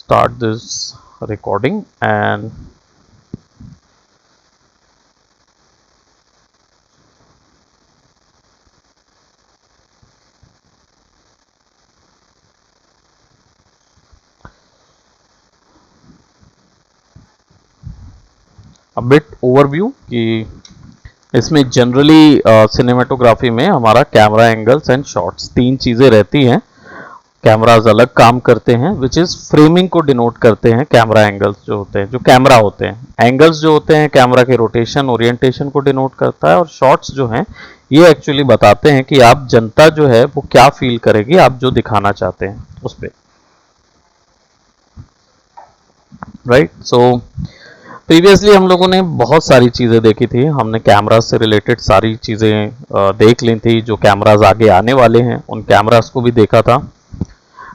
start this recording. And a bit overview कि इसमें generally cinematography में हमारा कैमरा एंगल्स एंड शॉट्स तीन चीज़ें रहती हैं। कैमराज अलग काम करते हैं विच इज़ फ्रेमिंग को डिनोट करते हैं। कैमरा एंगल्स जो होते हैं, जो कैमरा होते हैं, एंगल्स जो होते हैं कैमरा के रोटेशन ओरिएंटेशन को डिनोट करता है, और शॉट्स जो हैं ये एक्चुअली बताते हैं कि आप जनता जो है वो क्या फील करेगी आप जो दिखाना चाहते हैं उस पर। राइट, सो प्रीवियसली हम लोगों ने बहुत सारी चीज़ें देखी थी। हमने कैमराज से रिलेटेड सारी चीज़ें देख ली थी। जो कैमराज आगे आने वाले हैं उन कैमराज को भी देखा था।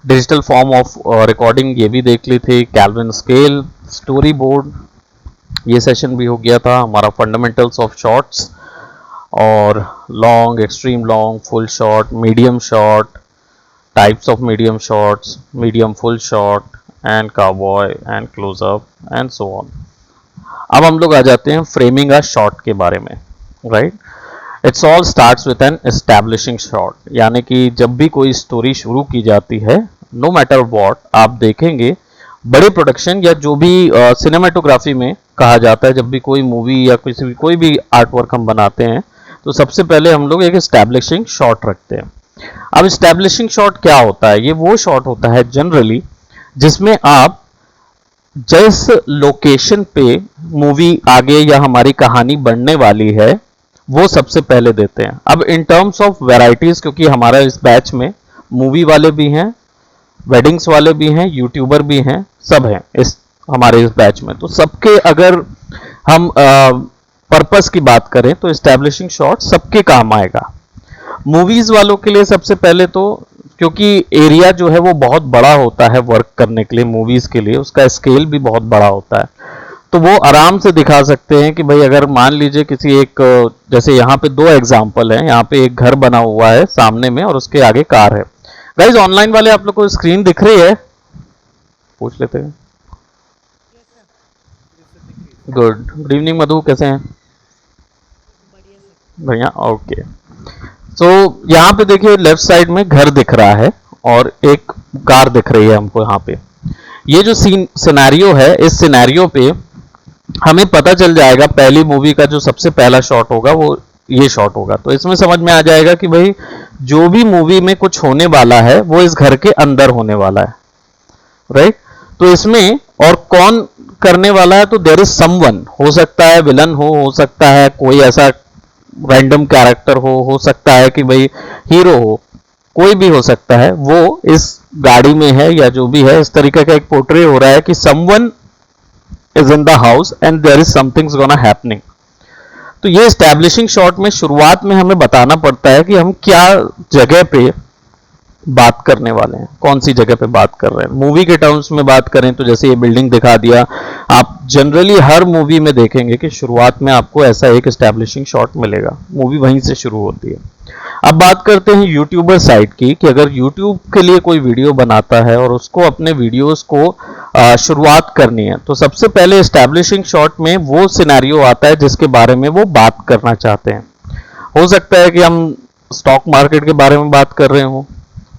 डिजिटल फॉर्म ऑफ रिकॉर्डिंग ये भी देख ली थी। कैल्विन स्केल, स्टोरी बोर्ड, ये सेशन भी हो गया था। हमारा फंडामेंटल्स ऑफ शॉट्स और long, extreme long, full shot, medium shot, types of medium shots, medium full shot and cowboy and close up and so on. अब हम लोग आ जाते हैं फ्रेमिंग अ शॉट के बारे में। Right, it's all starts with an establishing shot, यानी कि जब भी कोई स्टोरी शुरू की जाती है, नो मैटर व्हाट, आप देखेंगे बड़े प्रोडक्शन या जो भी सिनेमेटोग्राफी में कहा जाता है, जब भी कोई मूवी या कोई भी आर्ट वर्क हम बनाते हैं तो सबसे पहले हम लोग एक एस्टैब्लिशिंग शॉट रखते हैं। अब एस्टैब्लिशिंग शॉट क्या होता है? ये वो शॉट होता है जनरली जिसमें आप जिस लोकेशन पे मूवी आगे या हमारी कहानी बढ़ने वाली है वो सबसे पहले देते हैं। अब इन टर्म्स ऑफ वैरायटीज, क्योंकि हमारा इस बैच में मूवी वाले भी हैं, वेडिंग्स वाले भी हैं, यूट्यूबर भी हैं, सब हैं इस हमारे इस बैच में, तो सबके अगर हम पर्पस की बात करें तो एस्टैब्लिशिंग शॉट सबके काम आएगा। मूवीज वालों के लिए सबसे पहले तो, क्योंकि एरिया जो है वो बहुत बड़ा होता है वर्क करने के लिए, मूवीज के लिए उसका स्केल भी बहुत बड़ा होता है, तो वो आराम से दिखा सकते हैं कि भाई अगर मान लीजिए किसी एक, जैसे यहाँ पे दो एग्जांपल हैं, यहाँ पे एक घर बना हुआ है सामने में और उसके आगे कार है। गाइज ऑनलाइन वाले आप लोग को स्क्रीन दिख रही है? पूछ लेते हैं। गुड गुड इवनिंग मधु, कैसे हैं? बढ़िया, ओके। सो यहाँ पे देखिए लेफ्ट साइड में घर दिख रहा है और एक कार दिख रही है हमको यहाँ पे। ये जो सिनेरियो है, इस सिनेरियो पे हमें पता चल जाएगा, पहली मूवी का जो सबसे पहला शॉट होगा वो ये शॉट होगा। तो इसमें समझ में आ जाएगा कि भाई जो भी मूवी में कुछ होने वाला है वो इस घर के अंदर होने वाला है। राइट, तो इसमें और कौन करने वाला है? तो देयर इज समवन, हो सकता है विलन हो सकता है कोई ऐसा रैंडम कैरेक्टर हो सकता है कि भाई हीरो हो, कोई भी हो सकता है, वो इस गाड़ी में है या जो भी है। इस तरीके का एक पोर्ट्रे हो रहा है कि someone is in the house and there is somethings gonna happening. तो ये एस्टैब्लिशिंग शॉट में शुरुआत में हमें बताना पड़ता है कि हम क्या जगह पे बात करने वाले हैं, कौन सी जगह पे बात कर रहे हैं। मूवी के टर्म्स में बात करें तो जैसे ये बिल्डिंग दिखा दिया, आप जनरली हर मूवी में देखेंगे कि शुरुआत में आपको ऐसा एक एस्टैब्लिशिंग शॉट मिलेगा, मूवी वहीं से शुरू होती है। अब बात करते हैं यूट्यूबर साइड की, कि अगर यूट्यूब के लिए कोई वीडियो बनाता है और उसको अपने वीडियोस को शुरुआत करनी है, तो सबसे पहले एस्टैब्लिशिंग शॉट में वो सिनेरियो आता है जिसके बारे में वो बात करना चाहते हैं। हो सकता है कि हम स्टॉक मार्केट के बारे में बात कर रहे हो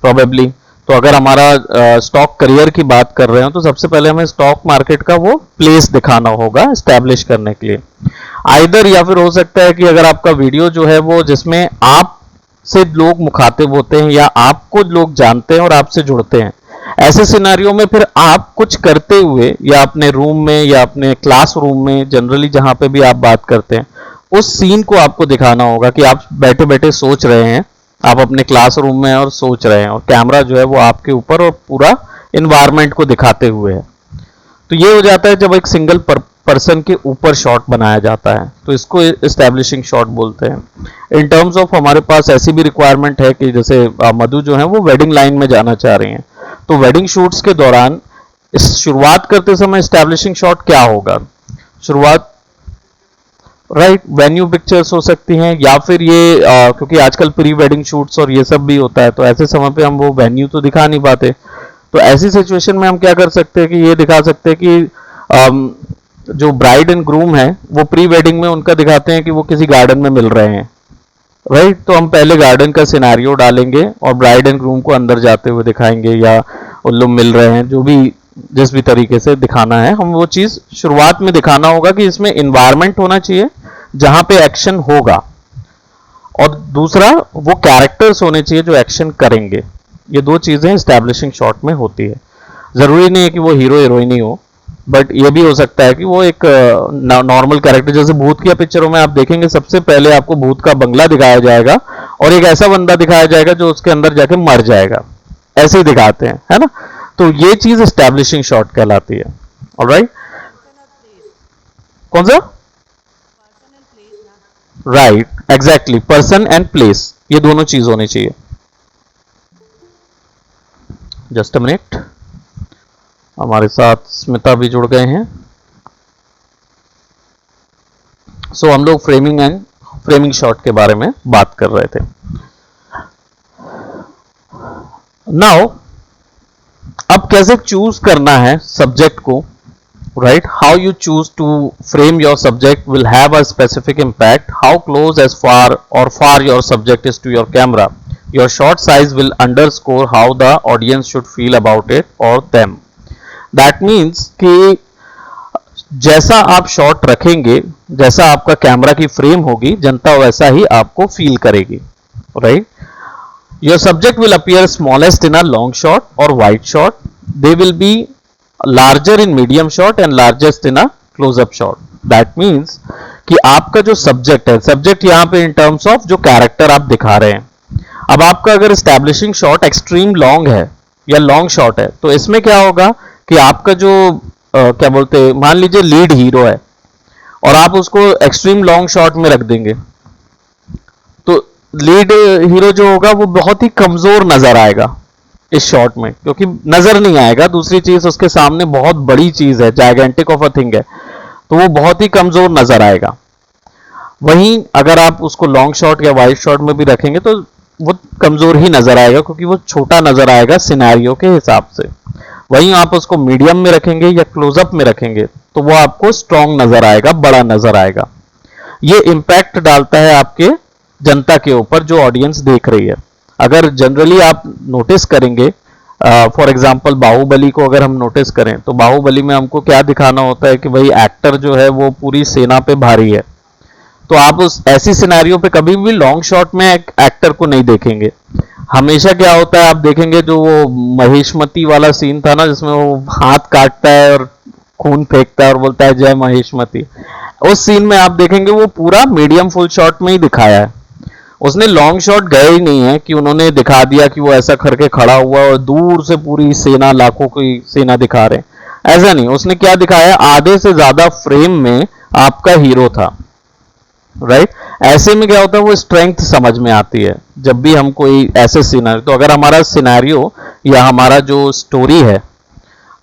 प्रोबेबली, तो अगर हमारा स्टॉक करियर की बात कर रहे हो तो सबसे पहले हमें स्टॉक मार्केट का वो प्लेस दिखाना होगा एस्टैब्लिश करने के लिए। आइदर, या फिर हो सकता है कि अगर आपका वीडियो जो है वो जिसमें आप से लोग मुखातिब होते हैं या आपको लोग जानते हैं और आपसे जुड़ते हैं, ऐसे सिनेरियो में फिर आप कुछ करते हुए या अपने रूम में या अपने क्लास रूम में, जनरली जहां पे भी आप बात करते हैं, उस सीन को आपको दिखाना होगा कि आप बैठे बैठे सोच रहे हैं, आप अपने क्लासरूम में और सोच रहे हैं, और कैमरा जो है वो आपके ऊपर और पूरा इन्वायरमेंट को दिखाते हुए है। तो ये हो जाता है जब एक सिंगल पर्सन के ऊपर शॉट बनाया जाता है, तो इसको एस्टैब्लिशिंग शॉट बोलते हैं। इन टर्म्स ऑफ हमारे पास ऐसी भी रिक्वायरमेंट है कि जैसे मधु जो है वो वेडिंग लाइन में जाना चाह रही हैं, तो वेडिंग शूट्स के दौरान इस शुरुआत करते समय एस्टैब्लिशिंग शॉट क्या होगा? शुरुआत, राइट, वेन्यू पिक्चर्स हो सकती हैं, या फिर ये क्योंकि आजकल प्री वेडिंग शूट्स और ये सब भी होता है, तो ऐसे समय पे हम वो वेन्यू तो दिखा नहीं पाते, तो ऐसी सिचुएशन में हम क्या कर सकते हैं कि ये दिखा सकते हैं कि जो ब्राइड एंड ग्रूम है वो प्री वेडिंग में उनका दिखाते हैं कि वो किसी गार्डन में मिल रहे हैं, राइट। तो हम पहले गार्डन का सिनेरियो डालेंगे और ब्राइड एंड ग्रूम को अंदर जाते हुए दिखाएंगे या उन लोग मिल रहे हैं, जो भी जिस भी तरीके से दिखाना है हम वो चीज शुरुआत में दिखाना होगा कि इसमें इन्वायरमेंट होना चाहिए जहां पे एक्शन होगा, और दूसरा वो कैरेक्टर्स होने चाहिए जो एक्शन करेंगे। ये दो चीजें एस्टैब्लिशिंग शॉट में होती है। जरूरी नहीं है कि वो हीरो हीरोइन ही हो, बट ये भी हो सकता है कि वो एक नॉर्मल कैरेक्टर, जैसे भूत की पिक्चरों में आप देखेंगे सबसे पहले आपको भूत का बंगला दिखाया जाएगा और एक ऐसा बंदा दिखाया जाएगा जो उसके अंदर जाके मर जाएगा, ऐसे ही दिखाते हैं, है ना। तो ये चीज एस्टैब्लिशिंग शॉट कहलाती है। ऑलराइट, कौन सा? Right, exactly, person and place, ये दोनों चीज होनी चाहिए। जस्ट अ मिनट, हमारे साथ स्मिता भी जुड़ गए हैं। सो हम लोग फ्रेमिंग शॉट के बारे में बात कर रहे थे। नाउ अब कैसे चूज करना है सब्जेक्ट को, right. How you choose to frame your subject will have a specific impact. How close as far or far your subject is to your camera, your shot size will underscore how the audience should feel about it or them. That means कि जैसा आप shot रखेंगे, जैसा आपका camera की frame होगी, जनता वैसा ही आपको फील करेगी, right. Your subject will appear smallest in a long shot or wide shot. They will be larger in medium shot and largest in a close-up shot. That means कि आपका जो subject है, subject यहाँ पे in terms of जो character आप दिखा रहे हैं। अब आपका अगर एस्टैब्लिशिंग शॉट एक्सट्रीम लॉन्ग है या लॉन्ग शॉट है, तो इसमें क्या होगा कि आपका जो क्या बोलते हैं, मान लीजिए लीड हीरो है और आप उसको एक्सट्रीम लॉन्ग शॉट में रख देंगे, तो लीड हीरो जो होगा वो बहुत ही कमजोर नजर आएगा इस शॉट में, क्योंकि नजर नहीं आएगा। दूसरी चीज, उसके सामने बहुत बड़ी चीज है, जायगेंटिक ऑफ अ थिंग है, तो वो बहुत ही कमजोर नजर आएगा। वहीं अगर आप उसको लॉन्ग शॉट या वाइड शॉट में भी रखेंगे तो वो कमजोर ही नजर आएगा, क्योंकि वो छोटा नजर आएगा सिनेरियो के हिसाब से। वहीं आप उसको मीडियम में रखेंगे या क्लोजअप में रखेंगे तो वो आपको स्ट्रांग नजर आएगा, बड़ा नजर आएगा। ये इंपैक्ट डालता है आपके जनता के ऊपर जो ऑडियंस देख रही है। अगर जनरली आप नोटिस करेंगे, फॉर एग्जांपल बाहुबली को अगर हम नोटिस करें, तो बाहुबली में हमको क्या दिखाना होता है कि भाई एक्टर जो है वो पूरी सेना पे भारी है, तो आप उस ऐसी सिनेरियो पे कभी भी लॉन्ग शॉट में एक एक्टर को नहीं देखेंगे। हमेशा क्या होता है, आप देखेंगे जो वो महेशमती वाला सीन था ना, जिसमें वो हाथ काटता है और खून फेंकता है और बोलता है जय महेशमती, उस सीन में आप देखेंगे वो पूरा मीडियम फुल शॉट में ही दिखाया है। उसने लॉन्ग शॉट गए ही नहीं है कि उन्होंने दिखा दिया कि वो ऐसा करके खड़ा हुआ और दूर से पूरी सेना, लाखों की सेना दिखा रहे, ऐसा नहीं। उसने क्या दिखाया, आधे से ज्यादा फ्रेम में आपका हीरो था, राइट। ऐसे में क्या होता है, वो स्ट्रेंथ समझ में आती है जब भी हम कोई ऐसे सिनेरियो, तो अगर हमारा सिनेरियो या हमारा जो स्टोरी है,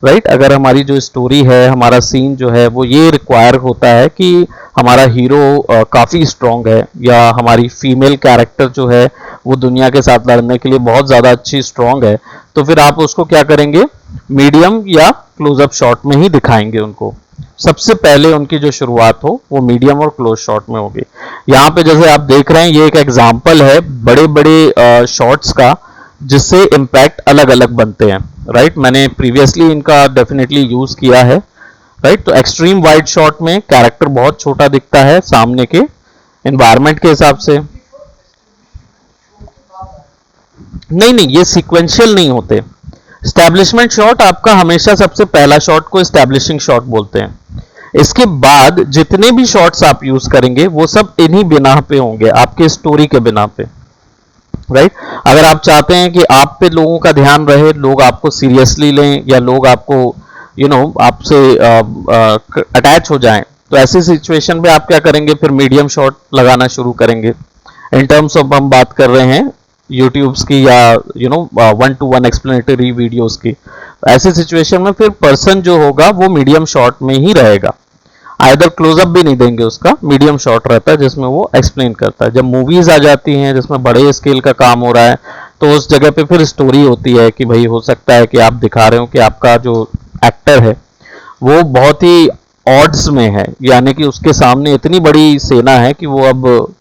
राइट, अगर हमारी जो स्टोरी है, हमारा सीन जो है वो ये रिक्वायर होता है कि हमारा हीरो काफ़ी स्ट्रांग है, या हमारी फीमेल कैरेक्टर जो है वो दुनिया के साथ लड़ने के लिए बहुत ज़्यादा अच्छी स्ट्रांग है, तो फिर आप उसको क्या करेंगे, मीडियम या क्लोजअप शॉट में ही दिखाएंगे उनको। सबसे पहले उनकी जो शुरुआत हो वो मीडियम और क्लोज शॉट में होगी। यहाँ पे जैसे आप देख रहे हैं, ये एक एग्जाम्पल है बड़े बड़े शॉट्स का जिससे इम्पैक्ट अलग अलग बनते हैं, राइट। मैंने प्रीवियसली इनका डेफिनेटली यूज किया है, राइट। तो एक्सट्रीम वाइड शॉट में कैरेक्टर बहुत छोटा दिखता है सामने के एनवायरनमेंट के हिसाब से। नहीं, ये सीक्वेंशियल नहीं होते। एस्टैब्लिशमेंट शॉट आपका हमेशा सबसे पहला शॉट को एस्टैब्लिशिंग शॉट बोलते हैं। इसके बाद जितने भी शॉट्स आप यूज करेंगे वो सब इन्हीं बिना पे होंगे, आपके स्टोरी के बिना पे, राइट। अगर आप चाहते हैं कि आप पे लोगों का ध्यान रहे, लोग आपको सीरियसली लें, या लोग आपको आपसे अटैच हो जाएं, तो ऐसी सिचुएशन में आप क्या करेंगे, फिर मीडियम शॉट लगाना शुरू करेंगे। इन टर्म्स ऑफ हम बात कर रहे हैं यूट्यूब्स की या 1-to-1 एक्सप्लेनेटरी वीडियोस की। ऐसी सिचुएशन में फिर पर्सन जो होगा वो मीडियम शॉट में ही रहेगा, आइदर क्लोजअप भी नहीं देंगे, उसका मीडियम शॉट रहता है जिसमें वो एक्सप्लेन करता है। जब मूवीज आ जाती हैं जिसमें बड़े स्केल का काम हो रहा है, तो उस जगह पे फिर स्टोरी होती है कि भाई हो सकता है कि आप दिखा रहे हो कि आपका जो एक्टर है वो बहुत ही ऑड्स में है, यानी कि उसके सामने इतनी बड़ी सेना है कि वो अब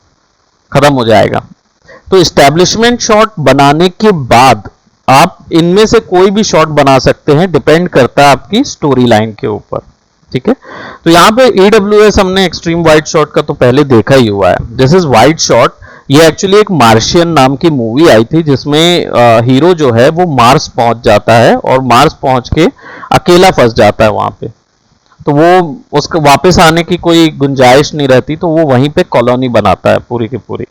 खत्म हो जाएगा। तो इस्टेब्लिशमेंट शॉट बनाने के बाद आप इनमें से कोई भी शॉट बना सकते हैं, डिपेंड करता है आपकी स्टोरी लाइन के ऊपर। ठीक है, तो यहाँ पे EWS हमने एक्सट्रीम वाइड शॉट का तो पहले देखा ही हुआ है। This is wide shot. ये एक्चुअली एक मार्शियन नाम की मूवी आई थी जिसमें हीरो जो है वो मार्स पहुंच जाता है और मार्स पहुंच के अकेला फंस जाता है वहां पे। तो वो उसको वापस आने की कोई गुंजाइश नहीं रहती, तो वो वहीं पे कॉलोनी बनाता है पूरी की पूरी।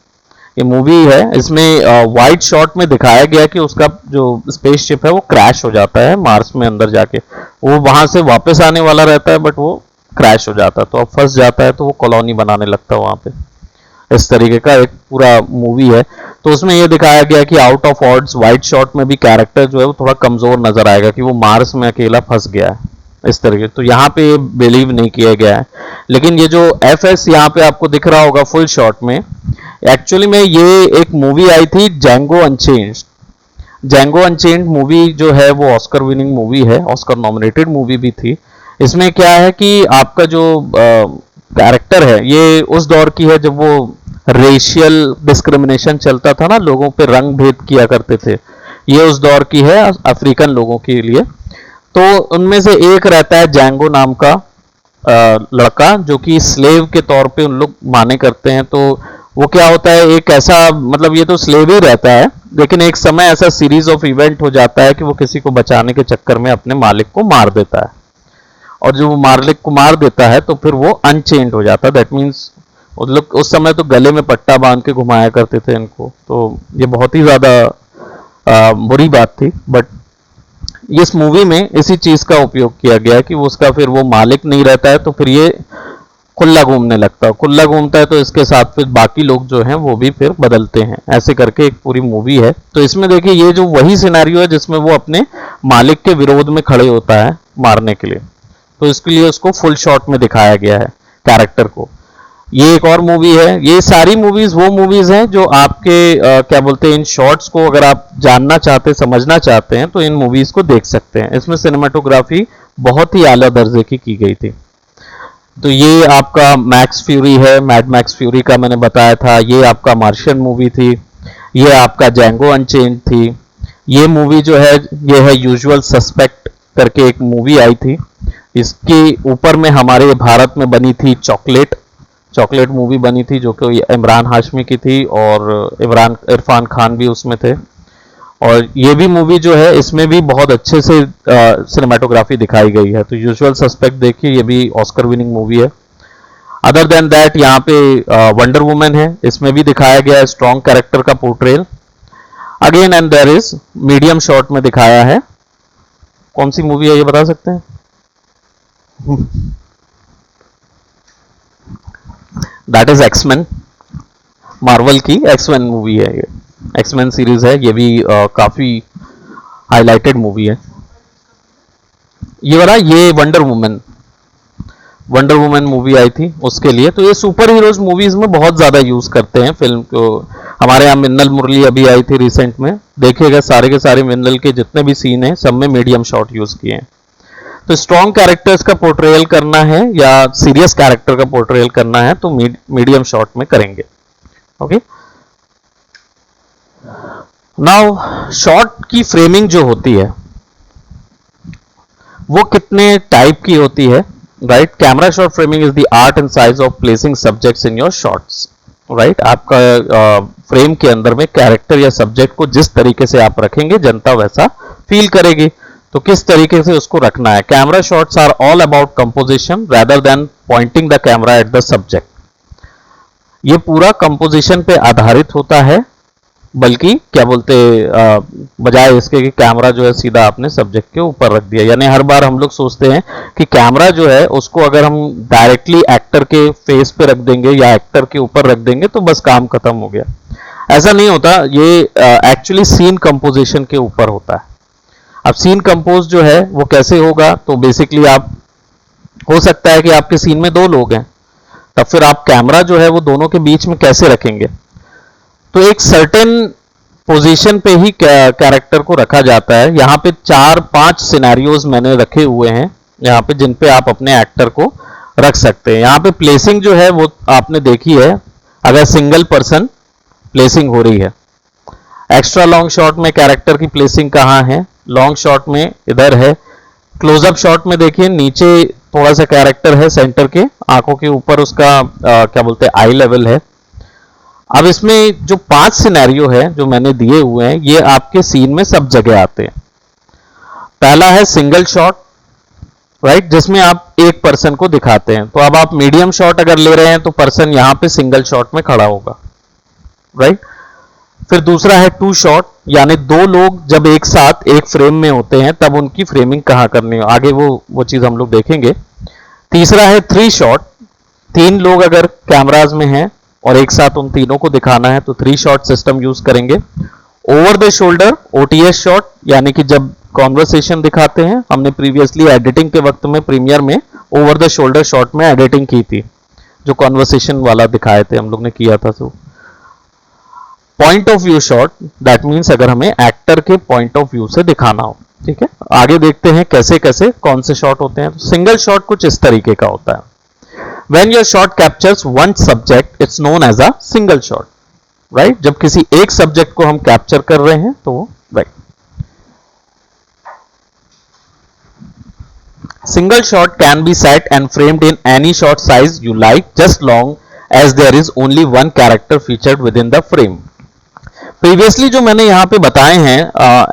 ये मूवी है, इसमें वाइड शॉट में दिखाया गया कि उसका जो स्पेसशिप है वो क्रैश हो जाता है मार्स में अंदर जाके। वो वहां से वापस आने वाला रहता है बट वो क्रैश हो जाता है, तो अब फंस जाता है, तो वो कॉलोनी बनाने लगता है वहां पे। इस तरीके का एक पूरा मूवी है। तो उसमें ये दिखाया गया कि out of odds wide shot में भी कैरेक्टर जो है वो थोड़ा कमजोर नजर आएगा कि वो मार्स में अकेला फंस गया है इस तरीके। तो यहाँ पे बिलीव नहीं किया गया है। लेकिन ये जो FS यहाँ पे आपको दिख रहा होगा फुल शॉट में, एक्चुअली में ये एक मूवी आई थी Django Unchained। Django Unchained movie जो है वो ऑस्कर विनिंग मूवी है, ऑस्कर नॉमिनेटेड मूवी भी थी। इसमें क्या है कि आपका जो कैरेक्टर है ये उस दौर की है जब वो रेशियल डिस्क्रिमिनेशन चलता था ना, लोगों पे रंग भेद किया करते थे। ये उस दौर की है अफ्रीकन लोगों के लिए। तो उनमें से एक रहता है जैंगो नाम का लड़का, जो कि स्लेव के तौर पे उन लोग माने करते हैं। तो वो क्या होता है, एक ऐसा मतलब ये तो स्लेव ही रहता है, लेकिन एक समय ऐसा सीरीज ऑफ इवेंट हो जाता है कि वो किसी को बचाने के चक्कर में अपने मालिक को मार देता है। और जो वो मालिक को मार देता है तो फिर वो अनचेंड हो जाता है। दैट मीन्स लोग उस समय तो गले में पट्टा बांध के घुमाया करते थे इनको। तो ये बहुत ही ज्यादा बुरी बात थी। बट इस मूवी में इसी चीज का उपयोग किया गया कि वो उसका फिर वो मालिक नहीं रहता है, तो फिर ये खुला घूमने लगता है। खुला घूमता है तो इसके साथ फिर बाकी लोग जो हैं वो भी फिर बदलते हैं। ऐसे करके एक पूरी मूवी है। तो इसमें देखिए ये जो वही सिनेरियो है जिसमें वो अपने मालिक के विरोध में खड़े होता है मारने के लिए, तो इसके लिए उसको फुल शॉट में दिखाया गया है कैरेक्टर को। ये एक और मूवी है। ये सारी मूवीज वो मूवीज हैं जो आपके क्या बोलते हैं, इन शॉर्ट्स को अगर आप जानना चाहते समझना चाहते हैं तो इन मूवीज को देख सकते हैं। इसमें सिनेमाटोग्राफी बहुत ही आला दर्जे की गई थी। तो ये आपका मैक्स फ्यूरी है, मैड मैक्स फ्यूरी का मैंने बताया था। ये आपका मार्शियन मूवी थी। ये आपका जैंगो अनचेन्ड थी। ये मूवी जो है ये है यूजुअल सस्पेक्ट करके एक मूवी आई थी। इसके ऊपर में हमारे भारत में बनी थी चॉकलेट। चॉकलेट मूवी बनी थी जो कि इमरान हाशमी की थी और इरफान खान भी उसमें थे। और ये भी मूवी जो है इसमें भी बहुत अच्छे से सिनेमाटोग्राफी दिखाई गई है। तो यूजुअल सस्पेक्ट देखिए, ये भी ऑस्कर विनिंग मूवी है। अदर देन दैट यहाँ पे वंडर वुमन है, इसमें भी दिखाया गया है स्ट्रॉन्ग कैरेक्टर का portrayal again. And there is medium shot में दिखाया है। कौन सी मूवी है ये बता सकते हैं? दैट इज एक्समैन, मार्वल की एक्समैन मूवी है ये। एक्समैन सीरीज है, ये भी काफी हाईलाइटेड मूवी है। ये वाला ये वंडर वुमन मूवी आई थी उसके लिए। तो ये सुपर हीरोज मूवीज में बहुत ज्यादा यूज करते हैं फिल्म को। हमारे यहाँ मिन्नल मुरली अभी आई थी रिसेंट में, देखिएगा सारे के सारे मिन्नल के जितने भी सीन हैं सब में मीडियम शॉट यूज किए हैं। तो स्ट्रॉन्ग कैरेक्टर्स का पोर्ट्रेयल करना है या सीरियस कैरेक्टर का पोर्ट्रेयल करना है तो मीडियम शॉट में करेंगे। ओके, नाउ शॉट की फ्रेमिंग जो होती है वो कितने टाइप की होती है, right? Camera shot framing is the art and size of placing subjects in your shots, right? आपका फ्रेम के अंदर में कैरेक्टर या सब्जेक्ट को जिस तरीके से आप रखेंगे जनता वैसा फील करेगी। तो किस तरीके से उसको रखना है। Camera shots are all about composition rather than pointing the camera at the subject. ये पूरा कंपोजिशन पे आधारित होता है, बल्कि क्या बोलते बजाय इसके कि कैमरा जो है सीधा आपने सब्जेक्ट के ऊपर रख दिया। यानी हर बार हम लोग सोचते हैं कि कैमरा जो है उसको अगर हम डायरेक्टली एक्टर के फेस पे रख देंगे या एक्टर के ऊपर रख देंगे तो बस काम खत्म हो गया। ऐसा नहीं होता। ये एक्चुअली सीन कंपोजिशन के ऊपर होता है। अब सीन कंपोज जो है वो कैसे होगा, तो बेसिकली आप हो सकता है कि आपके सीन में दो लोग हैं, तब फिर आप कैमरा जो है वो दोनों के बीच में कैसे रखेंगे। तो एक सर्टेन पोजीशन पे ही कैरेक्टर को रखा जाता है। यहाँ पे 4-5 सिनेरियोज मैंने रखे हुए हैं यहाँ पे, जिन पे आप अपने एक्टर को रख सकते हैं। यहाँ पे प्लेसिंग जो है वो आपने देखी है, अगर सिंगल पर्सन प्लेसिंग हो रही है। एक्स्ट्रा लॉन्ग शॉट में कैरेक्टर की प्लेसिंग कहाँ है, लॉन्ग शॉट में इधर है। क्लोजअप शॉट में देखिए नीचे थोड़ा सा कैरेक्टर है, सेंटर के आंखों के ऊपर उसका क्या बोलते हैं आई लेवल है। अब इसमें जो 5 सिनेरियो है जो मैंने दिए हुए हैं, ये आपके सीन में सब जगह आते हैं। पहला है सिंगल शॉट, राइट, जिसमें आप एक पर्सन को दिखाते हैं। तो अब आप मीडियम शॉट अगर ले रहे हैं तो पर्सन यहां पे सिंगल शॉट में खड़ा होगा, राइट। फिर दूसरा है 2 शॉट, यानी 2 लोग जब एक साथ एक फ्रेम में होते हैं तब उनकी फ्रेमिंग कहां करनी है, आगे वो चीज हम लोग देखेंगे। तीसरा है 3 शॉट, 3 लोग अगर कैमराज में हैं और एक साथ उन तीनों को दिखाना है तो 3 शॉट सिस्टम यूज करेंगे। Over the shoulder OTS shot, यानी कि जब कॉन्वर्सेशन दिखाते हैं, हमने प्रीवियसली एडिटिंग के वक्त में प्रीमियर में ओवर द शोल्डर शॉट में एडिटिंग की थी, जो कॉन्वर्सेशन वाला दिखाए थे हम लोग ने किया था। तो point of view shot, that means अगर हमें एक्टर के पॉइंट ऑफ व्यू से दिखाना हो, ठीक है। आगे देखते हैं कैसे कैसे कौन से शॉट होते हैं। तो सिंगल शॉट कुछ इस तरीके का होता है। When your shot captures one subject, it's known as a single shot, right? जब किसी एक सब्जेक्ट को हम कैप्चर कर रहे हैं तो वो right. Single shot can be set and framed in any shot size you like, just long as there is only one character featured within the frame. Previously जो मैंने यहाँ पे बताए हैं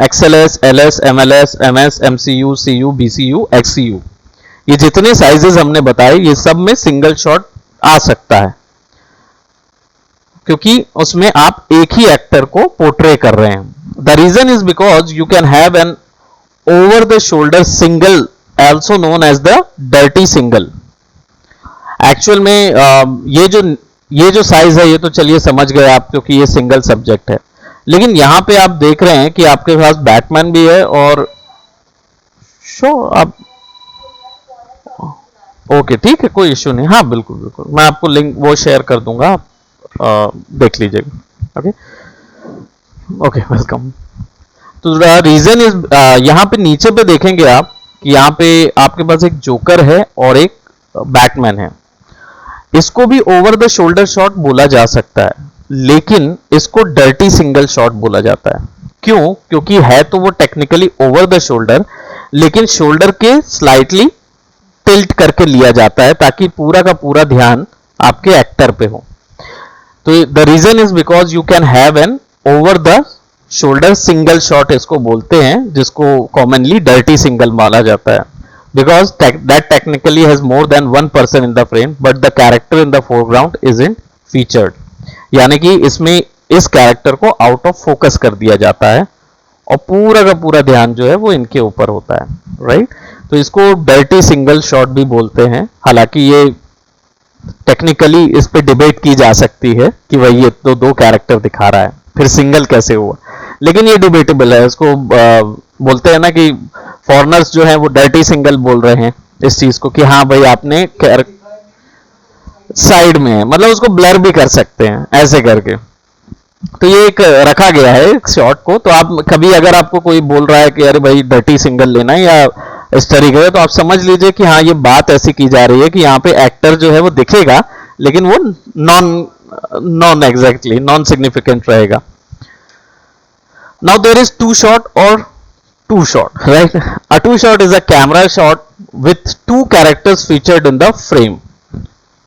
XLS, LS, MLS, MS, MCU, CU, BCU, XCU, ये जितने sizes हमने बताए ये सब में सिंगल शॉट आ सकता है, क्योंकि उसमें आप एक ही एक्टर को पोर्ट्रे कर रहे हैं। The reason is because you can have an over the shoulder single, also known as the dirty single. Actual में ये जो साइज है ये तो चलिए समझ गए आप, क्योंकि ये सिंगल सब्जेक्ट है। लेकिन यहां पे आप देख रहे हैं कि आपके पास बैटमैन भी है और आप ओके ठीक है, कोई इश्यू नहीं। हाँ बिल्कुल बिल्कुल, मैं आपको लिंक वो शेयर कर दूंगा, आप देख लीजिएगा। Okay okay, welcome. तो रीजन इज यहाँ पे नीचे पे देखेंगे आप कि यहाँ पे आपके पास एक जोकर है और एक बैटमैन है। इसको भी ओवर द शोल्डर शॉट बोला जा सकता है, लेकिन इसको डर्टी सिंगल शॉट बोला जाता है। क्यों? क्योंकि है तो वो टेक्निकली ओवर द शोल्डर, लेकिन शोल्डर के स्लाइटली टिल्ट करके लिया जाता है ताकि पूरा का पूरा ध्यान आपके एक्टर पे हो। तो the reason is because you can have an over the shoulder single shot, इसको बोलते हैं, जिसको कॉमनली डर्टी सिंगल माना जाता है। Because that technically has more than one person in the frame but the character in the foreground isn't featured, यानी कि इसमें इस कैरेक्टर को आउट ऑफ फोकस कर दिया जाता है और पूरा का पूरा ध्यान जो है वो इनके ऊपर होता है, राइट। तो इसको डर्टी सिंगल शॉट भी बोलते हैं। हालांकि ये टेक्निकली इस पे डिबेट की जा सकती है कि भाई ये तो 2 कैरेक्टर दिखा रहा है, फिर सिंगल कैसे हुआ, लेकिन ये डिबेटेबल है। इसको बोलते हैं ना कि फॉरेनर्स जो है वो डर्टी सिंगल बोल रहे हैं इस चीज को, कि हाँ भाई आपने साइड में है, मतलब उसको ब्लर भी कर सकते हैं ऐसे करके। तो ये एक रखा गया है एक शॉट को। तो आप कभी अगर आपको कोई बोल रहा है कि अरे भाई डर्टी सिंगल लेना है या इस तरीके से, तो आप समझ लीजिए कि हाँ ये बात ऐसी की जा रही है कि यहाँ पे एक्टर जो है वो दिखेगा, लेकिन वो नॉन एग्जैक्टली नॉन सिग्निफिकेंट रहेगा। नाउ देयर इज 2 शॉट और 2 shot, right. A 2 shot is a camera shot with 2 characters featured in the frame.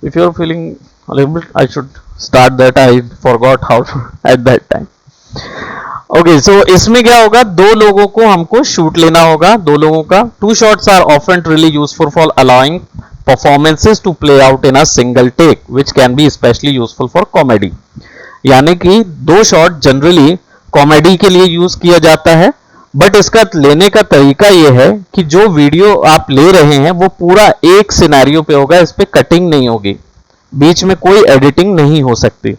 If you're feeling a little bit, I should start that. I forgot how to at that time. Okay, so इसमें क्या होगा, 2 लोगों को हमको shoot लेना होगा, 2 लोगों का। 2 shots are often really useful for allowing performances to play out in a single take, which can be especially useful for comedy. यानी कि 2 शॉट जनरली कॉमेडी के लिए यूज किया जाता है, बट इसका लेने का तरीका यह है कि जो वीडियो आप ले रहे हैं वो पूरा एक सिनेरियो पे होगा, इस पे कटिंग नहीं होगी, बीच में कोई एडिटिंग नहीं हो सकती।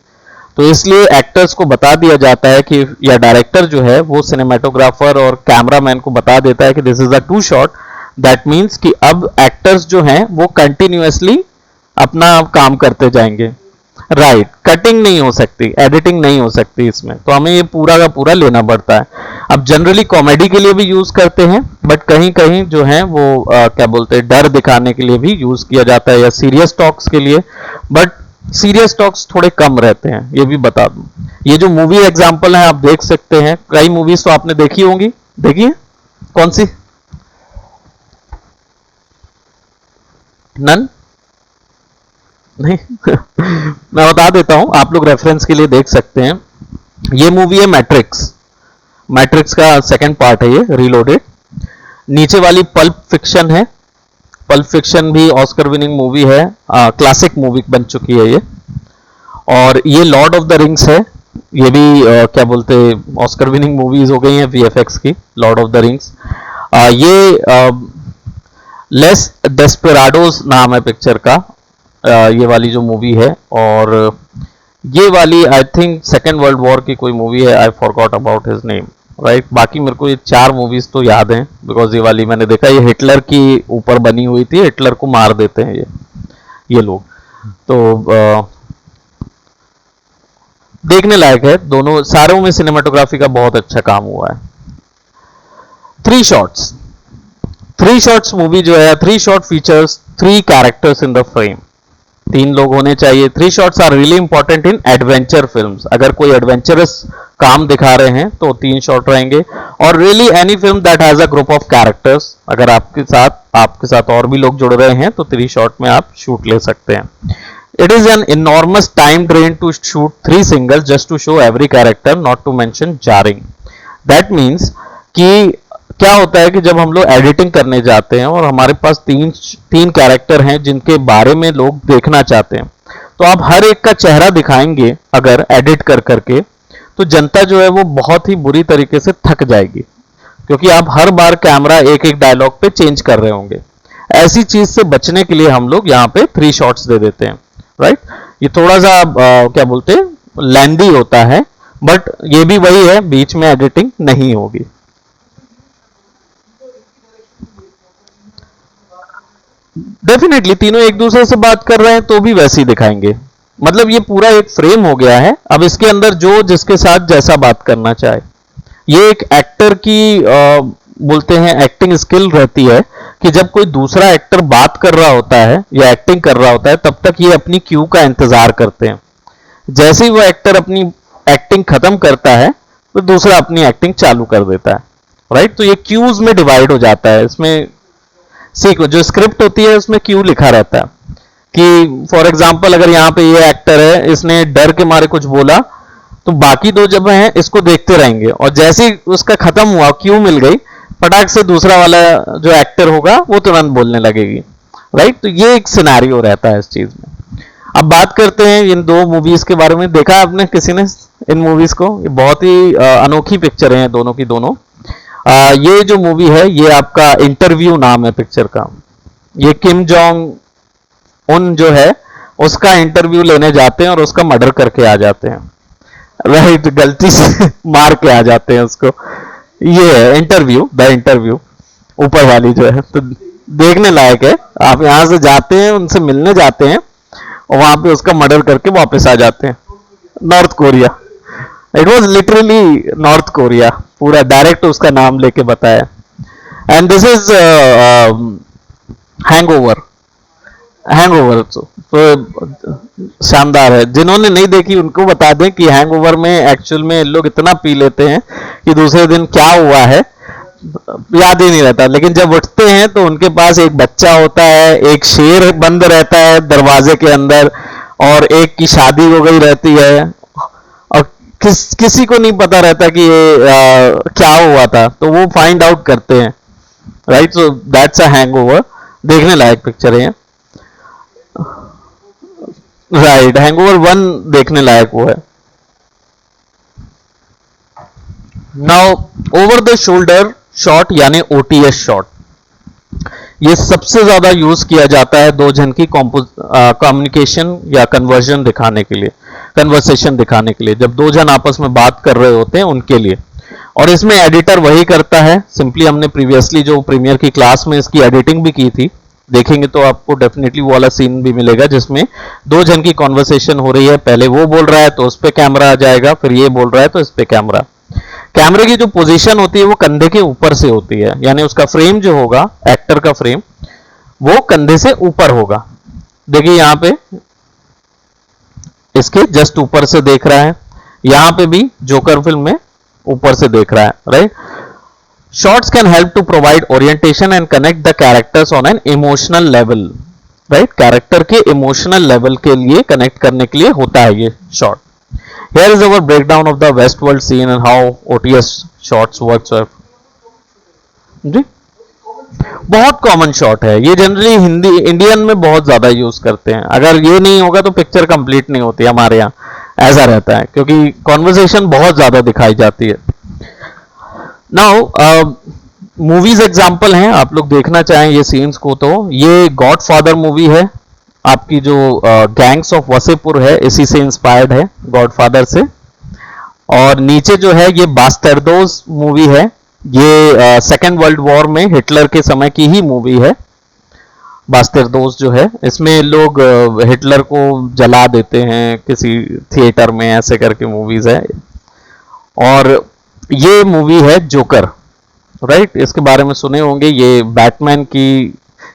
तो इसलिए एक्टर्स को बता दिया जाता है कि, या डायरेक्टर जो है वो सिनेमेटोग्राफर और कैमरामैन को बता देता है कि this is a 2 shot. That means कि अब एक्टर्स जो हैं वो कंटिन्यूअसली अपना काम करते जाएंगे। राइट, कटिंग नहीं हो सकती, एडिटिंग नहीं हो सकती इसमें, तो हमें ये पूरा का पूरा लेना पड़ता है। अब जनरली कॉमेडी के लिए भी यूज करते हैं, बट कहीं कहीं जो है वो क्या बोलते हैं, डर दिखाने के लिए भी यूज किया जाता है, या सीरियस टॉक्स के लिए, बट सीरियस टॉक्स थोड़े कम रहते हैं, ये भी बता दूं। ये जो मूवी एग्जांपल है आप देख सकते हैं, कई मूवीज तो आपने देखी होंगी, देखी है? कौन सी? नन? नहीं मैं बता देता हूं, आप लोग रेफरेंस के लिए देख सकते हैं। ये मूवी है मैट्रिक्स, मैट्रिक्स का सेकंड पार्ट है ये, रीलोडेड। नीचे वाली पल्प फिक्शन है, पल्प फिक्शन भी ऑस्कर विनिंग मूवी है, क्लासिक मूवी बन चुकी है ये। और ये लॉर्ड ऑफ द रिंग्स है, ये भी क्या बोलते ऑस्कर विनिंग मूवीज हो गई हैं वीएफएक्स की, लॉर्ड ऑफ द रिंग्स। ये लेस डेस्पेराडोस नाम है पिक्चर का, ये वाली जो मूवी है। और ये वाली I think second world war की कोई मूवी है, I forgot about his name, right. बाकी मेरे को ये 4 मूवीज तो याद हैं, बिकॉज ये वाली मैंने देखा, ये हिटलर की ऊपर बनी हुई थी, हिटलर को मार देते हैं ये लोग, तो देखने लायक है। दोनों सारों में सिनेमाटोग्राफी का बहुत अच्छा काम हुआ है। थ्री शॉट्स मूवी जो है, three shot features 3 characters in the frame, 3 लोग होने चाहिए। 3 shots are really important in adventure films, अगर कोई एडवेंचरस काम दिखा रहे हैं तो 3 शॉट रहेंगे। और really any film that has a group of characters, अगर आपके साथ और भी लोग जुड़ रहे हैं तो 3 शॉट में आप शूट ले सकते हैं। It is an enormous time drain to shoot 3 singles just to show every character, not to mention jarring. That means कि क्या होता है कि जब हम लोग एडिटिंग करने जाते हैं और हमारे पास तीन कैरेक्टर हैं जिनके बारे में लोग देखना चाहते हैं, तो आप हर एक का चेहरा दिखाएंगे अगर एडिट कर करके, तो जनता जो है वो बहुत ही बुरी तरीके से थक जाएगी, क्योंकि आप हर बार कैमरा एक एक डायलॉग पे चेंज कर रहे होंगे। ऐसी चीज से बचने के लिए हम लोग यहाँ पे 3 शॉट्स दे देते हैं, राइट। ये थोड़ा सा क्या बोलते हैं लेंदी होता है, बट ये भी वही है, बीच में एडिटिंग नहीं होगी। डेफिनेटली तीनों एक दूसरे से बात कर रहे हैं तो भी वैसे ही दिखाएंगे, मतलब ये पूरा एक फ्रेम हो गया है, अब इसके अंदर जो जिसके साथ जैसा बात करना चाहे। ये एक एक्टर की बोलते हैं एक्टिंग स्किल रहती है कि जब कोई दूसरा एक्टर बात कर रहा होता है या एक्टिंग कर रहा होता है, तब तक ये अपनी क्यू का इंतजार करते हैं। जैसे ही वो एक्टर अपनी एक्टिंग खत्म करता है तो दूसरा अपनी एक्टिंग चालू कर देता है, राइट। तो ये क्यूज में डिवाइड हो जाता है, इसमें जो स्क्रिप्ट होती है उसमें क्यू लिखा रहता है कि फॉर एग्जाम्पल अगर यहाँ पे ये एक्टर है, इसने डर के मारे कुछ बोला, तो बाकी 2 जब हैं इसको देखते रहेंगे, और जैसे ही उसका खत्म हुआ, क्यू मिल गई, फटाक से दूसरा वाला जो एक्टर होगा वो तुरंत बोलने लगेगी, राइट। तो ये एक सिनेरियो रहता है इस चीज में। अब बात करते हैं इन 2 मूवीज के बारे में। देखा आपने किसी ने इन मूवीज को? ये बहुत ही अनोखी पिक्चर हैं दोनों की दोनों। ये जो मूवी है ये आपका इंटरव्यू नाम है पिक्चर का। ये किम जोंग उन जो है उसका इंटरव्यू लेने जाते हैं और उसका मर्डर करके आ जाते हैं, राइट। गलती से मार के आ जाते हैं उसको। ये है इंटरव्यू, द इंटरव्यू ऊपर वाली जो है, तो देखने लायक है। आप यहां से जाते हैं, उनसे मिलने जाते हैं और वहां पे उसका मर्डर करके वापस आ जाते हैं। North Korea, it was literally north Korea, पूरा डायरेक्ट उसका नाम लेके बताया। And this is hangover. Hangover तो शानदार है, जिन्होंने नहीं देखी उनको बता दें कि हैंगओवर में एक्चुअल में लोग इतना पी लेते हैं कि दूसरे दिन क्या हुआ है याद ही नहीं रहता, लेकिन जब उठते हैं तो उनके पास एक बच्चा होता है, एक शेर बंद रहता है दरवाजे के अंदर, और एक की शादी हो गई रहती है, और किसी को नहीं पता रहता कि ये क्या हुआ था, तो वो फाइंड आउट करते हैं, right. So that's a hangover, देखने लायक पिक्चर है, राइट। हैंगओवर 1 देखने लायक वो है। Now over the shoulder shot यानी ओटीएस शॉट, ये सबसे ज्यादा यूज किया जाता है 2 जन की कम्युनिकेशन या कन्वर्सेशन दिखाने के लिए, जब 2 जन आपस में बात कर रहे होते हैं उनके लिए। और इसमें एडिटर वही करता है, सिंपली हमने प्रीवियसली जो प्रीमियर की क्लास में इसकी एडिटिंग भी की थी, देखेंगे तो आपको डेफिनेटली वो वाला सीन भी मिलेगा जिसमें दो जन की कॉन्वर्सेशन हो रही है, पहले वो बोल रहा है तो उस पे कैमरा आ जाएगा, फिर ये बोल रहा है तो इस पे कैमरा। कैमरे की जो पोजीशन होती है वो कंधे के ऊपर से होती है, यानी उसका फ्रेम जो होगा, एक्टर का फ्रेम, वो कंधे से ऊपर होगा। देखिए यहां पे इसके जस्ट ऊपर से देख रहा है, यहां पे भी जोकर फिल्म में ऊपर से देख रहा है, right. Shots can help to provide orientation and connect the characters on an emotional level, right. Character के इमोशनल लेवल के लिए कनेक्ट करने के लिए होता है ये shot. Here is our breakdown of the Westworld scene and how OTS shots works. जी बहुत कॉमन शॉट है ये, जनरली हिंदी इंडियन में बहुत ज्यादा यूज करते हैं। अगर ये नहीं होगा तो पिक्चर कंप्लीट नहीं होती हमारे यहाँ, ऐसा रहता है, क्योंकि कॉन्वर्सेशन बहुत ज्यादा दिखाई जाती है। नाउ मूवीज एग्जांपल हैं, आप लोग देखना चाहें ये सीन्स को तो ये गॉड फादर मूवी है आपकी, जो गैंग्स ऑफ वसेपुर है इसी से इंस्पायर्ड है, गॉड फादर से। और नीचे जो है ये बास्टर्डोस मूवी है, ये सेकेंड वर्ल्ड वॉर में हिटलर के समय की ही मूवी है। बास्टर्डोस जो है इसमें लोग हिटलर को जला देते हैं किसी थिएटर में, ऐसे करके मूवीज है। और ये मूवी है जोकर, राइट। इसके बारे में सुने होंगे, ये बैटमैन की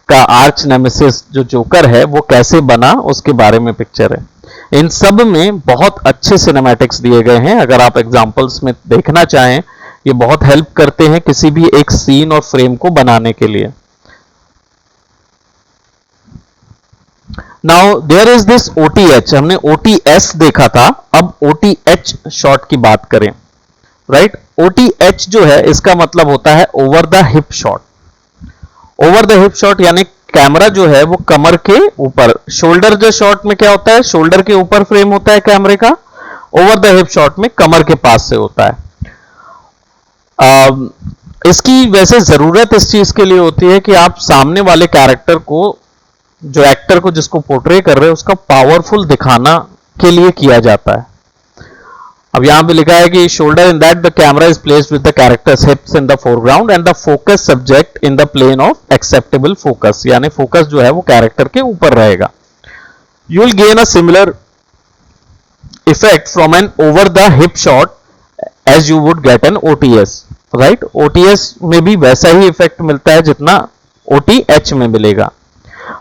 का आर्च नेमेसिस जो जोकर है वो कैसे बना उसके बारे में पिक्चर है। इन सब में बहुत अच्छे सिनेमैटिक्स दिए गए हैं, अगर आप एग्जांपल्स में देखना चाहें ये बहुत हेल्प करते हैं किसी भी एक सीन और फ्रेम को बनाने के लिए। Now there is this OTH, हमने OTS देखा था, अब OTH शॉट की बात करें, राइट। OTH जो है इसका मतलब होता है over the hip shot. Over the hip shot यानी कैमरा जो है वो कमर के ऊपर, शोल्डर जो शॉट में क्या होता है, शोल्डर के ऊपर फ्रेम होता है कैमरे का, ओवर द हिप शॉट में कमर के पास से होता है। इसकी वैसे जरूरत इस चीज के लिए होती है कि आप सामने वाले कैरेक्टर को, जो एक्टर को जिसको पोर्ट्रे कर रहे हैं उसका पावरफुल दिखाना के लिए किया जाता है। अब यहां पे लिखा है कि shoulder in that the camera is placed with the characters hips in the foreground and the focus subject in the plane of acceptable focus, यानी फोकस जो है वो कैरेक्टर के ऊपर रहेगा। You will gain a similar effect from an over the hip shot as you would get an OTS, right. OTS में भी वैसा ही इफेक्ट मिलता है जितना OTH में मिलेगा।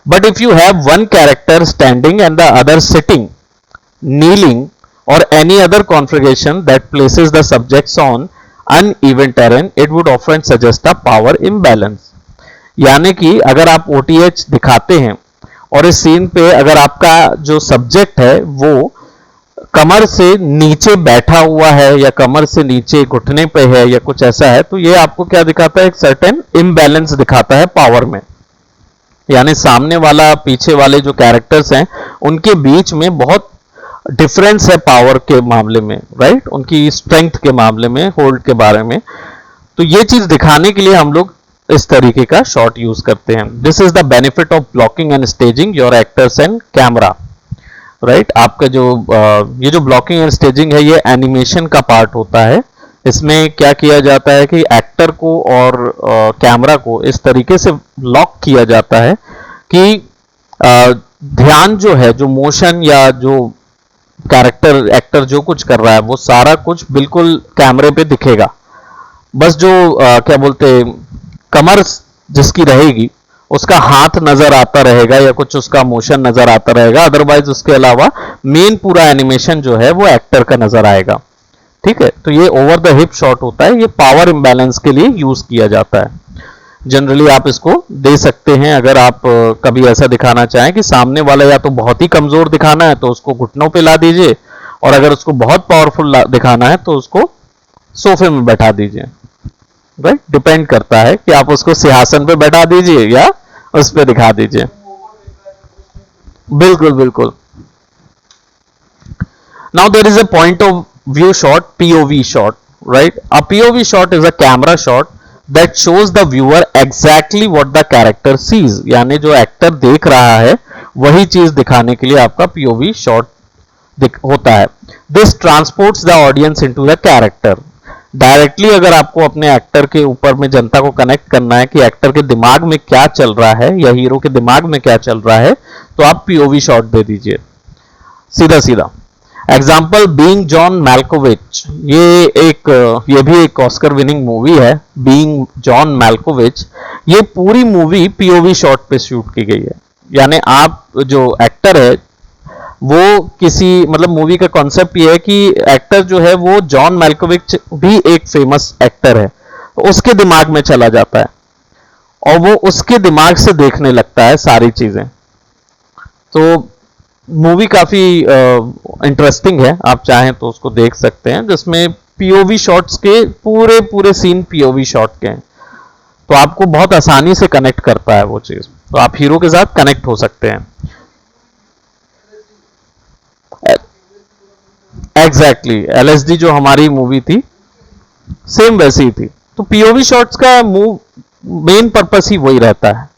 But if you have one character standing and the other sitting, kneeling or any other configuration that places the subjects on uneven terrain, it would often suggest a power imbalance। यानी कि अगर आप OTH दिखाते हैं और इस scene पे अगर आपका जो सब्जेक्ट है वो कमर से नीचे बैठा हुआ है या कमर से नीचे घुटने पे है या कुछ ऐसा है, तो ये आपको क्या दिखाता है, एक सर्टेन इम्बैलेंस दिखाता है पावर में। यानी सामने वाला पीछे वाले जो कैरेक्टर्स हैं उनके बीच में बहुत डिफरेंस है पावर के मामले में, राइट, उनकी स्ट्रेंथ के मामले में, होल्ड के बारे में। तो ये चीज दिखाने के लिए हम लोग इस तरीके का शॉट यूज करते हैं। This is the benefit of blocking and staging your actors and camera, right. आपका जो ये जो ब्लॉकिंग एंड स्टेजिंग है ये एनिमेशन का पार्ट होता है। इसमें क्या किया जाता है कि एक्टर को और कैमरा को इस तरीके से लॉक किया जाता है कि ध्यान जो है, जो मोशन या जो कैरेक्टर एक्टर जो कुछ कर रहा है वो सारा कुछ बिल्कुल कैमरे पे दिखेगा। बस जो क्या बोलते कमर जिसकी रहेगी उसका हाथ नजर आता रहेगा या कुछ उसका मोशन नजर आता रहेगा, अदरवाइज उसके अलावा मेन पूरा एनिमेशन जो है वो एक्टर का नजर आएगा। ठीक है, तो ये ओवर द हिप शॉट होता है, ये पावर इंबैलेंस के लिए यूज किया जाता है। जनरली आप इसको दे सकते हैं अगर आप कभी ऐसा दिखाना चाहें कि सामने वाला या तो बहुत ही कमजोर दिखाना है तो उसको घुटनों पे ला दीजिए, और अगर उसको बहुत पावरफुल दिखाना है तो उसको सोफे में बैठा दीजिए, राइट। डिपेंड करता है कि आप उसको सिंहासन पे बैठा दीजिए या उस पे दिखा दीजिए। बिल्कुल बिल्कुल। Now there is a point of view shot, POV shot, right. A POV shot is a camera shot that shows the viewer exactly what the character sees, यानी जो एक्टर देख रहा है वही चीज दिखाने के लिए आपका POV शॉट होता है। This transports the audience into the character, directly अगर आपको अपने एक्टर के ऊपर में जनता को कनेक्ट करना है कि एक्टर के दिमाग में क्या चल रहा है या हीरो के दिमाग में क्या चल रहा है, तो आप पीओवी शॉट दे दीजिए सीधा सीधा। एग्जाम्पल बीइंग जॉन मैल्कोविच, ये भी एक ऑस्कर विनिंग मूवी है, बीइंग जॉन मैल्कोविच। ये पूरी मूवी पीओवी शॉट पे शूट की गई है। यानी आप जो एक्टर है वो किसी मतलब मूवी का कॉन्सेप्ट ये है कि एक्टर जो है वो जॉन मैल्कोविच भी एक फेमस एक्टर है, तो उसके दिमाग में चला जाता है और वो उसके दिमाग से देखने लगता है सारी चीजें। तो मूवी काफी इंटरेस्टिंग है, आप चाहें तो उसको देख सकते हैं, जिसमें पीओवी शॉट्स के पूरे पूरे सीन पीओवी शॉट के हैं, तो आपको बहुत आसानी से कनेक्ट करता है वो चीज, तो आप हीरो के साथ कनेक्ट हो सकते हैं। एग्जैक्टली एलएसडी जो हमारी मूवी थी सेम वैसी ही थी। तो पीओवी शॉट्स का मेन पर्पस ही वही रहता है।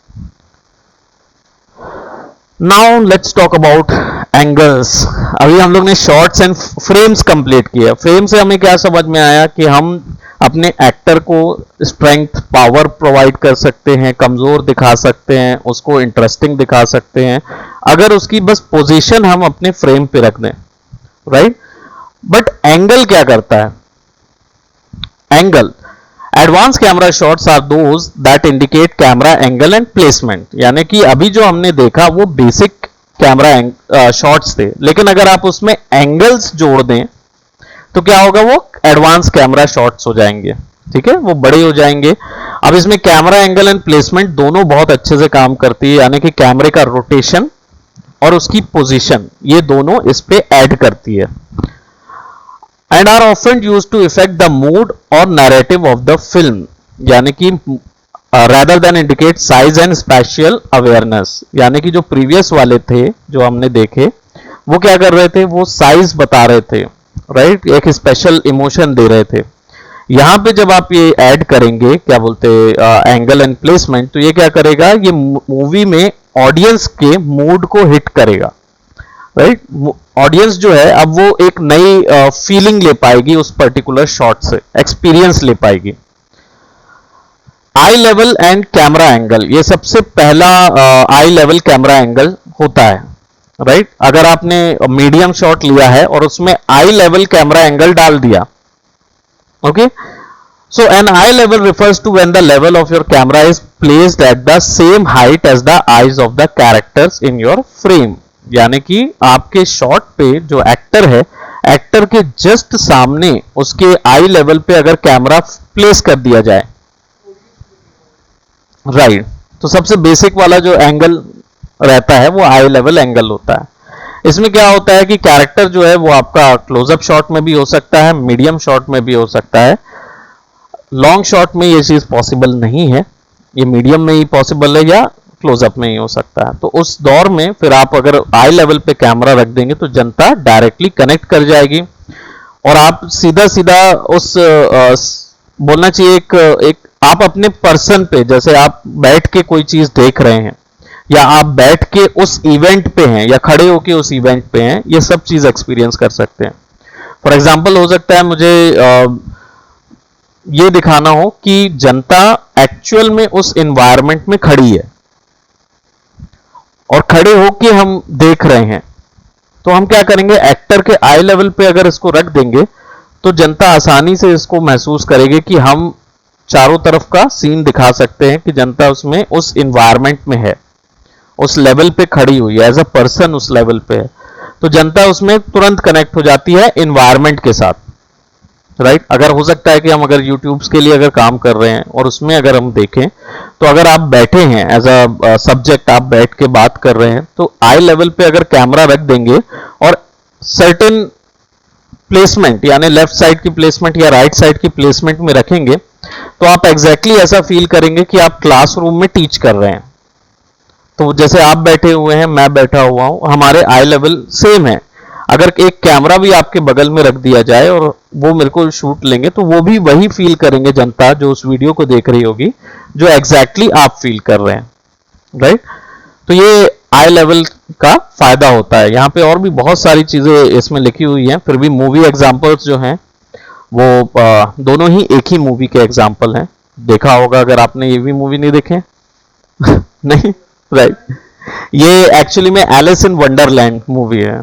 Now let's talk about angles. अभी हम लोग ने शॉट्स एंड फ्रेम्स कंप्लीट किया। फ्रेम से हमें क्या समझ में आया कि हम अपने एक्टर को स्ट्रेंथ पावर प्रोवाइड कर सकते हैं, कमजोर दिखा सकते हैं, उसको इंटरेस्टिंग दिखा सकते हैं अगर उसकी बस पोजीशन हम अपने फ्रेम पे रख दें, राइट। बट एंगल क्या करता है? Angle, advance camera shots are those that indicate camera angle and placement. यानी कि अभी जो हमने देखा वो बेसिक कैमरा शॉट्स थे, लेकिन अगर आप उसमें एंगल्स जोड़ दें तो क्या होगा, वो एडवांस कैमरा शॉट्स हो जाएंगे, ठीक है, वो बड़े हो जाएंगे। अब इसमें कैमरा एंगल एंड प्लेसमेंट दोनों बहुत अच्छे से काम करती है, यानी कि कैमरे का रोटेशन और उसकी पोजीशन, ये दोनों इस पे ऐड करती है। And are often used to effect the mood और नैरेटिव ऑफ द फिल्म, यानी कि rather than indicate size and spatial awareness। यानी कि जो प्रीवियस वाले थे जो हमने देखे वो क्या कर रहे थे, वो साइज बता रहे थे, राइट, एक स्पेशल इमोशन दे रहे थे। यहां पे जब आप ये ऐड करेंगे क्या बोलते एंगल एंड प्लेसमेंट, तो ये क्या करेगा, ये मूवी में ऑडियंस के मूड को हिट करेगा, राइट। ऑडियंस जो है अब वो एक नई फीलिंग ले पाएगी उस पर्टिकुलर शॉट से, एक्सपीरियंस ले पाएगी। आई लेवल एंड कैमरा एंगल, ये सबसे पहला आई लेवल कैमरा एंगल होता है, राइट। अगर आपने मीडियम शॉट लिया है और उसमें आई लेवल कैमरा एंगल डाल दिया, okay, so an eye level refers to when the level of your camera is placed at the same height as the eyes of the characters in your frame. यानी कि आपके shot पे जो actor है, actor के just सामने उसके आई level पे अगर कैमरा प्लेस कर दिया जाए, राइट, तो सबसे बेसिक वाला जो एंगल रहता है वो आई लेवल एंगल होता है। इसमें क्या होता है कि कैरेक्टर जो है वो आपका क्लोजअप शॉट में भी हो सकता है, मीडियम शॉट में भी हो सकता है, लॉन्ग शॉट में ये चीज पॉसिबल नहीं है, ये मीडियम में ही पॉसिबल है या क्लोजअप में ही हो सकता है। तो उस दौर में फिर आप अगर आई लेवल पे कैमरा रख देंगे तो जनता डायरेक्टली कनेक्ट कर जाएगी और आप सीधा सीधा उस बोलना चाहिए एक आप अपने पर्सन पे, जैसे आप बैठ के कोई चीज देख रहे हैं या आप बैठ के उस इवेंट पे हैं या खड़े होके उस इवेंट पे हैं, ये सब चीज एक्सपीरियंस कर सकते हैं। फॉर एग्जांपल हो सकता है मुझे ये दिखाना हो कि जनता एक्चुअल में उस एनवायरनमेंट में खड़ी है और खड़े होके हम देख रहे हैं, तो हम क्या करेंगे, एक्टर के आई लेवल पे अगर इसको रख देंगे तो जनता आसानी से इसको महसूस करेगी कि हम चारों तरफ का सीन दिखा सकते हैं कि जनता उसमें उस एनवायरनमेंट में है, उस लेवल पे खड़ी हुई है, एज अ पर्सन उस लेवल पे है, तो जनता उसमें तुरंत कनेक्ट हो जाती है एनवायरनमेंट के साथ, राइट। अगर हो सकता है कि हम अगर यूट्यूब्स के लिए अगर काम कर रहे हैं और उसमें अगर हम देखें तो अगर आप बैठे हैं एज अ सब्जेक्ट, आप बैठ के बात कर रहे हैं, तो आई लेवल पे अगर कैमरा रख देंगे और सर्टेन प्लेसमेंट यानी लेफ्ट साइड की प्लेसमेंट या राइट साइड की प्लेसमेंट में रखेंगे तो आप एग्जैक्टली ऐसा फील करेंगे कि आप क्लासरूम में टीच कर रहे हैं। तो जैसे आप बैठे हुए हैं, मैं बैठा हुआ हूं, हमारे आई लेवल सेम है। अगर एक कैमरा भी आपके बगल में रख दिया जाए और वो मेरे को शूट लेंगे तो वो भी वही फील करेंगे जनता जो उस वीडियो को देख रही होगी जो एग्जैक्टली आप फील कर रहे हैं, राइट। तो ये आई लेवल का फायदा होता है। यहाँ पे और भी बहुत सारी चीजें इसमें लिखी हुई हैं, फिर भी मूवी एग्जांपल्स जो हैं वो दोनों ही एक ही मूवी के एग्जाम्पल हैं। देखा होगा अगर आपने ये भी मूवी नहीं देखे। नहीं, राइट। ये एक्चुअली में एलिस इन वंडरलैंड मूवी है।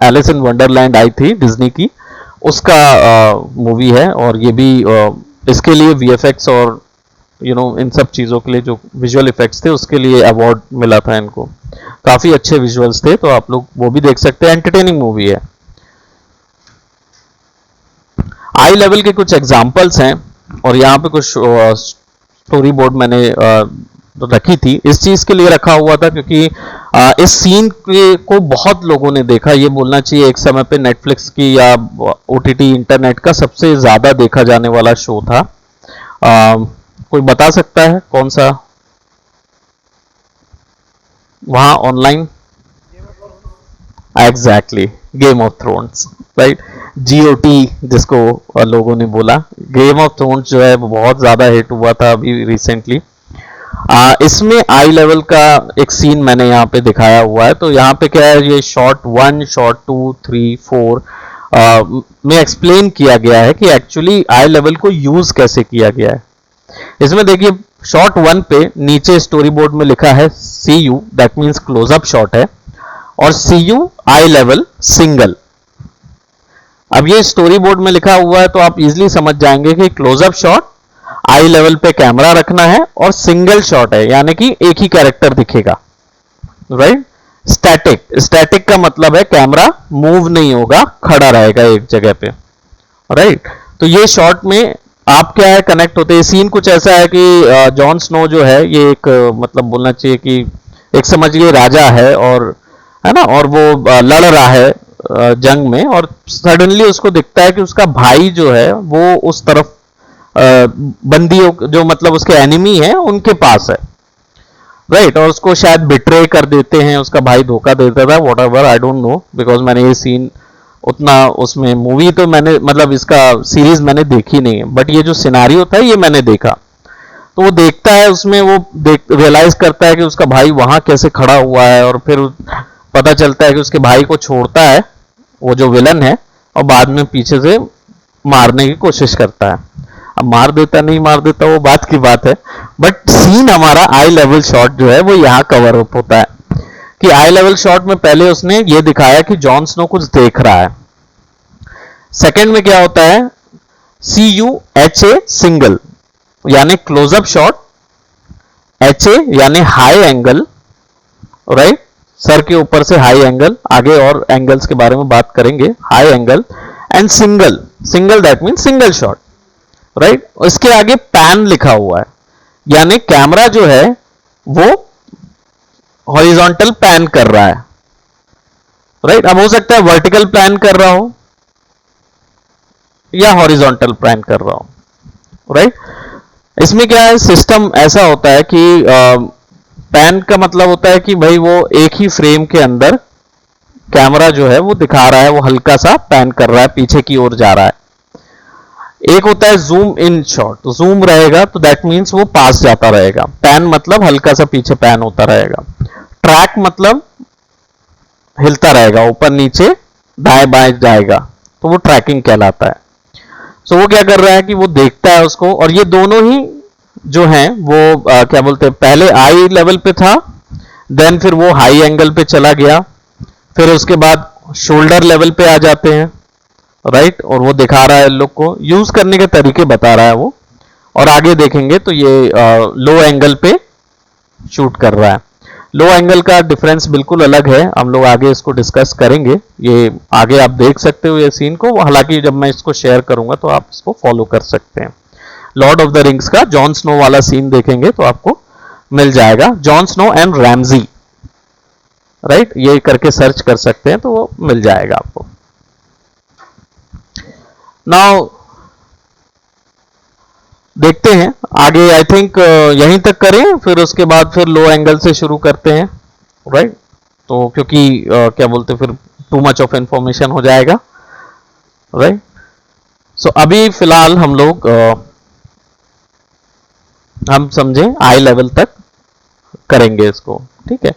एलिस इन वंडरलैंड आई थी डिज्नी की, उसका मूवी है। और ये भी इसके लिए वीएफएक्स और इन सब चीज़ों के लिए जो विजुअल इफेक्ट्स थे उसके लिए अवार्ड मिला था इनको। काफ़ी अच्छे विजुअल्स थे, तो आप लोग वो भी देख सकते हैं। एंटरटेनिंग मूवी है। आई लेवल के कुछ एग्जाम्पल्स हैं और यहाँ पे कुछ स्टोरी बोर्ड मैंने रखी थी। इस चीज के लिए रखा हुआ था क्योंकि इस सीन को बहुत लोगों ने देखा। ये बोलना चाहिए एक समय पे नेटफ्लिक्स की या ओटीटी इंटरनेट का सबसे ज्यादा देखा जाने वाला शो था। कोई बता सकता है कौन सा वहां online? Exactly, game of thrones, right. GOT जिसको लोगों ने बोला। गेम ऑफ थ्रोन्स जो है वो बहुत ज्यादा हिट हुआ था अभी रिसेंटली। इसमें आई लेवल का एक सीन मैंने यहाँ पे दिखाया हुआ है। तो यहाँ पे क्या है, ये शॉट 1, शॉट 2, 3, 4 में एक्सप्लेन किया गया है कि एक्चुअली आई लेवल को यूज कैसे किया गया है। इसमें देखिए शॉट 1 पे नीचे स्टोरी बोर्ड में लिखा है CU, that means close up shot है, और CU आई लेवल सिंगल। अब ये स्टोरी बोर्ड में लिखा हुआ है तो आप इजीली समझ जाएंगे कि क्लोजअप शॉट आई लेवल पे कैमरा रखना है और सिंगल शॉट है, यानी कि एक ही कैरेक्टर दिखेगा, राइट। स्टैटिक, स्टैटिक का मतलब है कैमरा मूव नहीं होगा, खड़ा रहेगा एक जगह पे, राइट। तो ये शॉट में आप क्या है कनेक्ट होते हैं। सीन कुछ ऐसा है कि जॉन स्नो जो है ये एक मतलब बोलना चाहिए कि एक समझिए राजा है, और है ना, और वो लड़ रहा है जंग में, और सडनली उसको दिखता है कि उसका भाई जो है वो उस तरफ बंदियों जो मतलब उसके एनिमी हैं उनके पास है, राइट। और उसको शायद बिट्रे कर देते हैं, उसका भाई धोखा देता था, what ever, I don't know, because मैंने ये सीन उतना उसमें मूवी तो मैंने मतलब इसका सीरीज मैंने देखी नहीं है, बट ये जो सिनारियो था ये मैंने देखा। तो वो देखता है उसमें, वो रियलाइज करता है कि उसका भाई वहां कैसे खड़ा हुआ है, और फिर पता चलता है कि उसके भाई को छोड़ता है वो जो विलन है, और बाद में पीछे से मारने की कोशिश करता है। अब मार देता नहीं मार देता वो बात की बात है, बट सीन हमारा आई लेवल शॉट जो है वो यहाँ कवर अप होता है। कि आई लेवल शॉट में पहले उसने ये दिखाया कि जॉन स्नो कुछ देख रहा है। सेकंड में क्या होता है, CUHA सिंगल, यानी क्लोजअप शॉट, HA यानी हाई एंगल, राइट, सर के ऊपर से हाई एंगल, आगे और एंगल्स के बारे में बात करेंगे, high angle, and single, single that mean single shot, right. इसके आगे पैन लिखा हुआ है, यानी कैमरा जो है वो हॉरिजॉन्टल पैन कर रहा है, राइट। अब हो सकता है वर्टिकल पैन कर रहा हो या हॉरिजॉन्टल पैन कर रहा हो, राइट। इसमें क्या है, सिस्टम ऐसा होता है कि पैन का मतलब होता है कि भाई वो एक ही फ्रेम के अंदर कैमरा जो है वो दिखा रहा है, वो हल्का सा पैन कर रहा है, पीछे की ओर जा रहा है। एक होता है जूम इन शॉट, तो जूम रहेगा तो दैट मीन्स वो पास जाता रहेगा। पैन मतलब हल्का सा पीछे पैन होता रहेगा। ट्रैक मतलब हिलता रहेगा, ऊपर नीचे दाएं बाएं जाएगा, तो वो ट्रैकिंग कहलाता है। सो वो क्या कर रहा है कि वो देखता है उसको, और ये दोनों ही जो हैं वो क्या बोलते हैं, पहले आई लेवल पे था, देन फिर वो हाई एंगल पे चला गया, फिर उसके बाद शोल्डर लेवल पे आ जाते हैं, राइट। और वो दिखा रहा है लोग को यूज करने के तरीके बता रहा है वो, और आगे देखेंगे तो ये लो एंगल पे शूट कर रहा है। लो एंगल का डिफरेंस बिल्कुल अलग है, हम लोग आगे इसको डिस्कस करेंगे। ये आगे आप देख सकते हो ये सीन को, हालांकि जब मैं इसको शेयर करूंगा तो आप इसको फॉलो कर सकते हैं। लॉर्ड ऑफ द रिंग्स का जॉन स्नो वाला सीन देखेंगे तो आपको मिल जाएगा, Jon Snow and Ramsay, right, ये करके सर्च कर सकते हैं तो वो मिल जाएगा आपको। नाउ देखते हैं आगे, आई थिंक यहीं तक करें, फिर उसके बाद फिर लो एंगल से शुरू करते हैं, राइट। तो क्योंकि क्या बोलते फिर टू मच ऑफ इंफॉर्मेशन हो जाएगा, राइट। सो अभी फिलहाल हम लोग हम समझे आई लेवल तक करेंगे इसको, ठीक है।